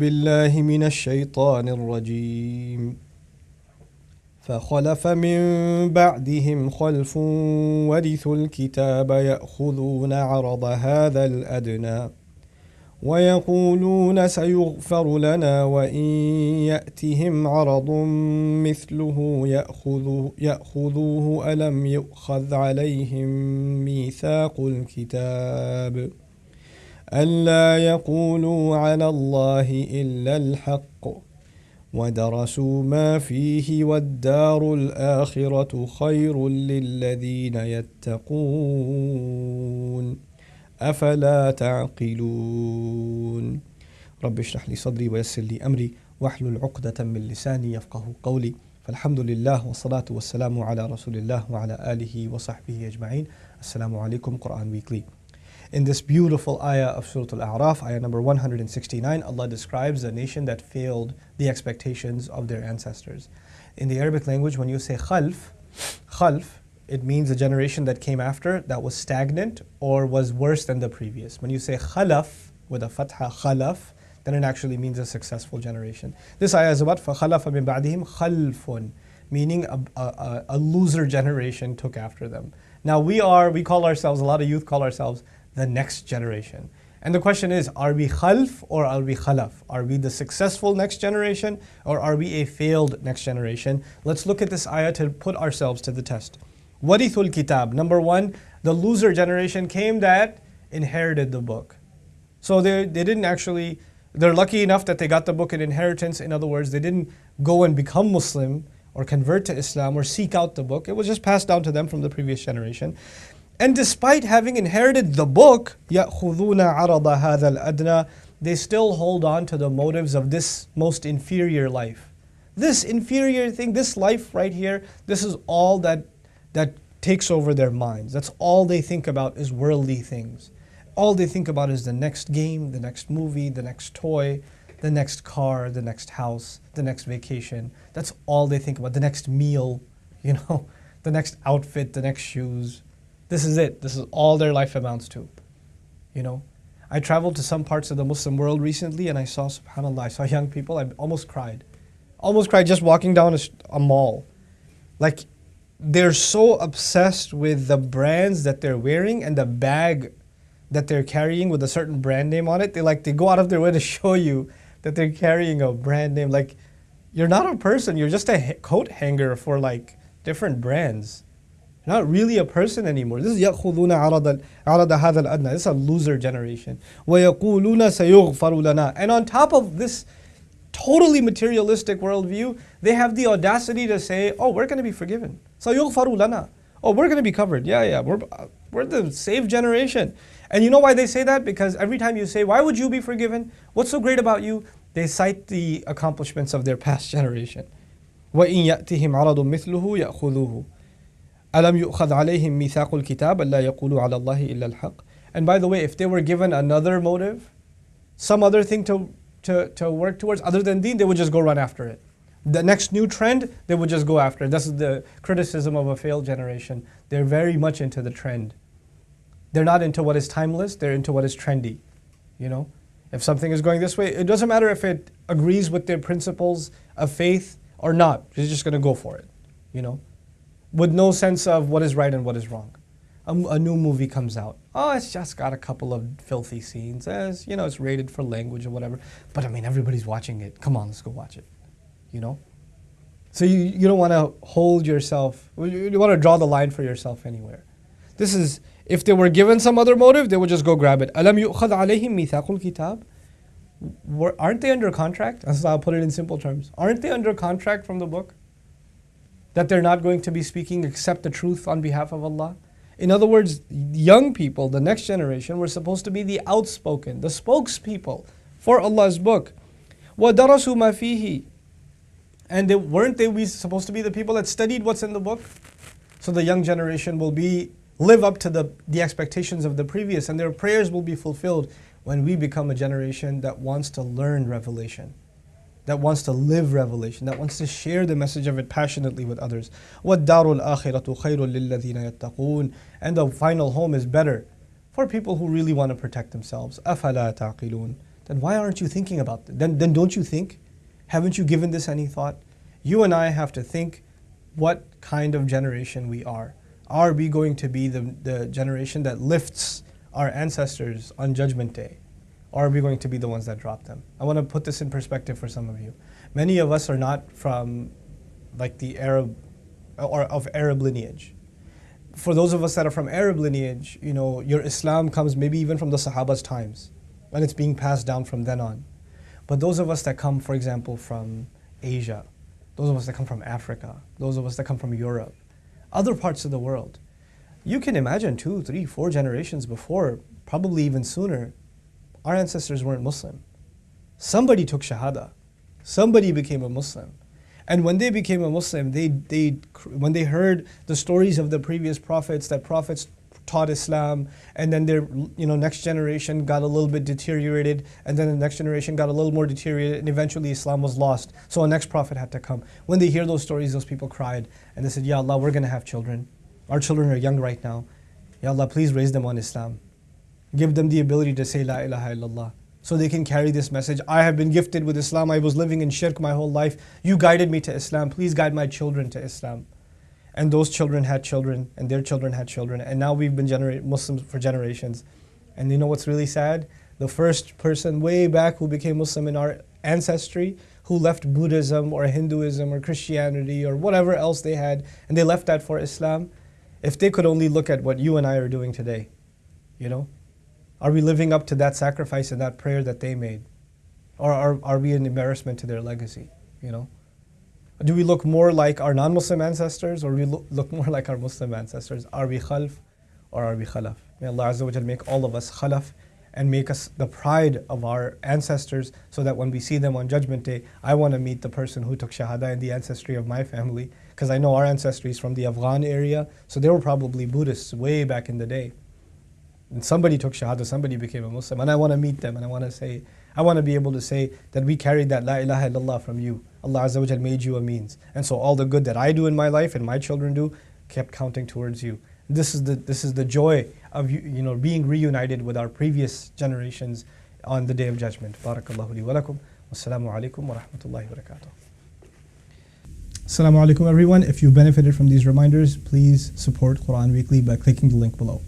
بالله من الشيطان الرجيم فخلف من بعدهم خلف ورثوا الكتاب يأخذون عرض هذا الأدنى ويقولون سيغفر لنا وإن يأتهم عرض مثله يأخذوه ألم يؤخذ عليهم ميثاق الكتاب ألا يقولوا على الله إلا الحق ودرسوا ما فيه والدار الآخرة خير للذين يتقون أفلا تعقلون رب اشرح لي صدري ويسر لي أمري واحلل عقدة من لساني يفقه قولي فالحمد لله والصلاة والسلام على رسول الله وعلى آله وصحبه أجمعين. Assalamu alaikum, Quran Weekly. In this beautiful ayah of Surah Al-A'raf, ayah number 169, Allah describes a nation that failed the expectations of their ancestors. In the Arabic language, when you say khalf, it means a generation that came after that was stagnant or was worse than the previous. When you say khalaf, with a fatha khalaf, then it actually means a successful generation. This ayah is about فَخَلَفَ مِن بَعْدِهِمْ خَلْفٌ, meaning a loser generation took after them. Now we call ourselves, a lot of youth call ourselves the next generation. And the question is, are we khalf or are we khalaf? Are we the successful next generation or are we a failed next generation? Let's look at this ayah to put ourselves to the test. Warithul kitab. Number one, the loser generation came that inherited the book. So they didn't actually, they're lucky enough that they got the book in inheritance. In other words, they didn't go and become Muslim or convert to Islam or seek out the book. It was just passed down to them from the previous generation. And despite having inherited the book, يَأْخُذُونَ عَرَضَ هَذَا الْأَدْنَى, they still hold on to the motives of this most inferior life. This inferior thing, this life right here, this is all that takes over their minds. That's all they think about is worldly things. All they think about is the next game, the next movie, the next toy, the next car, the next house, the next vacation. That's all they think about. The next meal, the next outfit, the next shoes. This is it. This is all their life amounts to. I traveled to some parts of the Muslim world recently and I saw, subhanAllah, I saw young people, I almost cried. Almost cried just walking down a mall. Like, they're so obsessed with the brands that they're wearing and the bag that they're carrying with a certain brand name on it. They go out of their way to show you that they're carrying a brand name. Like, you're not a person, you're just a coat hanger for different brands. You're not really a person anymore. This is يَأْخُذُونَ عَرَضَ هَذَا الْأَدْنَى. This is a loser generation. وَيَقُولُونَ سَيُغْفَرُ لَنَا. And on top of this totally materialistic worldview, they have the audacity to say, oh, we're going to be forgiven. سَيُغْفَرُ لَنَا. Oh, we're going to be covered. Yeah, we're the saved generation. And you know why they say that? Because every time you say, why would you be forgiven? What's so great about you? They cite the accomplishments of their past generation. وَإِن يَأْتِهِمْ عَرَضٌ مِثْلُهُ يَأْخُذُوهُ أَلَمْ يُؤْخَذْ عَلَيْهِمْ مِيثَاقُ الْكِتَابِ أَلَّا يَقُولُوا عَلَى اللَّهِ إِلَّا الْحَقِّ. And by the way, if they were given another motive, some other thing to work towards other than deen, they would just go run after it. The next new trend, they would just go after it. This is the criticism of a failed generation. They're very much into the trend. They're not into what is timeless, they're into what is trendy. If something is going this way, it doesn't matter if it agrees with their principles of faith or not. They're just going to go for it, with no sense of what is right and what is wrong. A new movie comes out. Oh, it's just got a couple of filthy scenes. It's rated for language or whatever. But everybody's watching it. Come on, let's go watch it. So you don't want to hold yourself, you don't want to draw the line for yourself anywhere. This is, if they were given some other motive, they would just go grab it. أَلَمْ يُؤْخَذْ عَلَيْهِمْ مِيثَاقُ الْكِتَابِ. Aren't they under contract? That's how I'll put it in simple terms. Aren't they under contract from the book? That they're not going to be speaking except the truth on behalf of Allah? In other words, young people, the next generation, were supposed to be the outspoken, the spokespeople for Allah's book. وَدَرَسُوا مَا فِيهِ. And weren't they supposed to be the people that studied what's in the book? So the young generation will live up to the expectations of the previous, and their prayers will be fulfilled when we become a generation that wants to learn revelation, that wants to live revelation, that wants to share the message of it passionately with others. وَالدَّارُ الْآخِرَةُ خَيْرٌ لِلَّذِينَ يَتَّقُونَ. And the final home is better for people who really want to protect themselves. أَفَلَا تَعْقِلُونَ. then why aren't you thinking about it? Then don't you think? Haven't you given this any thought? You and I have to think what kind of generation we are. Are we going to be the generation that lifts our ancestors on Judgment Day? Or are we going to be the ones that drop them? I want to put this in perspective for some of you. Many of us are not from like the Arab or of Arab lineage. For those of us that are from Arab lineage, you know, your Islam comes maybe even from the Sahaba's times, and it's being passed down from then on. But those of us that come, for example, from Asia, those of us that come from Africa, those of us that come from Europe, other parts of the world, you can imagine 2, 3, 4 generations before, probably even sooner, our ancestors weren't Muslim. Somebody took Shahada. Somebody became a Muslim. And when they became a Muslim, when they heard the stories of the previous prophets, that prophets taught Islam, and then their next generation got a little bit deteriorated, and then the next generation got a little more deteriorated, and eventually Islam was lost. So a next prophet had to come. When they hear those stories, those people cried, and they said, Ya Allah, we're going to have children. Our children are young right now. Ya Allah, please raise them on Islam. Give them the ability to say La ilaha illallah, so they can carry this message. I have been gifted with Islam. I was living in shirk my whole life. You guided me to Islam. Please guide my children to Islam. And those children had children, and their children had children, and now we've been Muslims for generations. And you know what's really sad? The first person way back who became Muslim in our ancestry, who left Buddhism or Hinduism or Christianity or whatever else they had, and they left that for Islam, if they could only look at what you and I are doing today, are we living up to that sacrifice and that prayer that they made? Or are we an embarrassment to their legacy, Do we look more like our non-Muslim ancestors, or do we look more like our Muslim ancestors? Are we khalf or are we khalaf? May Allah Azza wa Jal make all of us khalaf and make us the pride of our ancestors, so that when we see them on Judgment Day, I want to meet the person who took Shahada in the ancestry of my family, because I know our ancestry is from the Afghan area, so they were probably Buddhists way back in the day. And somebody took Shahada, somebody became a Muslim, and I want to meet them, and I want to be able to say that we carried that La ilaha illallah from you. Allah Azza wa Jal made you a means. And so all the good that I do in my life and my children do kept counting towards you. This is the joy of being reunited with our previous generations on the Day of Judgment. Barakallahu li wa lakum. Wassalamu alaikum wa rahmatullahi wa barakatuh. Assalamu alaikum everyone. If you benefited from these reminders, please support Quran Weekly by clicking the link below.